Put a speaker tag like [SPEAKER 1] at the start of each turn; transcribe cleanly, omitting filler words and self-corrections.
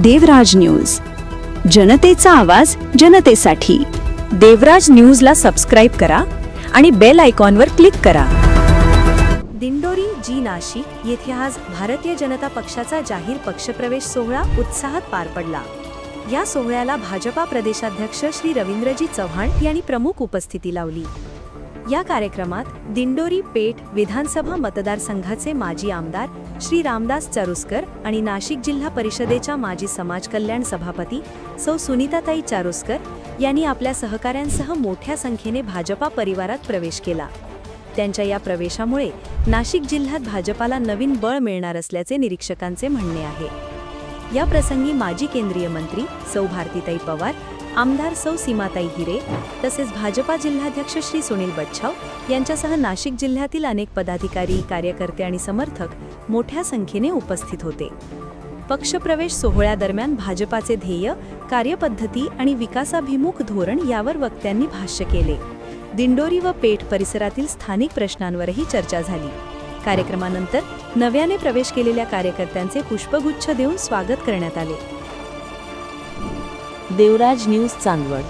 [SPEAKER 1] देवराज news, जनतेचा आवाज जनतेसाठी। देवराज न्यूजला सबस्क्राइब करा आणि बेल आयकॉनवर क्लिक करा। दिंडोरी जी नाशिक येथे आज भारतीय जनता पक्षाचा जाहीर पक्षप्रवेश सोहळा उत्साहात पार पडला। या सोहळ्याला भाजपा प्रदेशाध्यक्ष श्री रवींद्रजी चव्हाण यांनी प्रमुख उपस्थिती लावली। या कार्यक्रमात दिंडोरी पेठ विधानसभा मतदारसंघाचे माजी आमदार श्री रामदास चारुस्कर आणि नाशिक जिल्हा परिषदेच्या माजी समाज कल्याण सभापती सौ सुनीताताई चारुस्कर यांनी आपल्या सहकाऱ्यांसह मोठ्या संख्येने भाजपा परिवारात प्रवेश केला। त्यांच्या या प्रवेशामुळे नाशिक जिल्ह्यात भाजपाला नवीन बळ मिळणार असल्याचे निरीक्षकांचे म्हणणे आहे। या प्रसंगी माजी केंद्रीय मंत्री सौ भारतीताई पवार, आमदार सौ सीमाताई हिरे तसेच भाजपा जिल्हाध्यक्ष श्री सुनील बच्छाव यांच्यासह नाशिक जिल्ह्यातील अनेक पदाधिकारी, कार्यकर्ते आणि समर्थक मोठ्या संख्येने उपस्थित होते। पक्षप्रवेश सोहळ्यादरम्यान भाजपाचे ध्येय, कार्यपद्धती आणि विकासाभिमुख धोरण यावर वक्त्यांनी भाष्य केले। दिंडोरी व पेठ परिसरातील स्थानिक प्रश्नांवरही चर्चा झाली। कार्यक्रमानंतर नव्याने प्रवेश केलेल्या कार्यकर्त्यांचे पुष्पगुच्छ देऊन स्वागत करण्यात आले।
[SPEAKER 2] देवराज न्यूज चांदवड।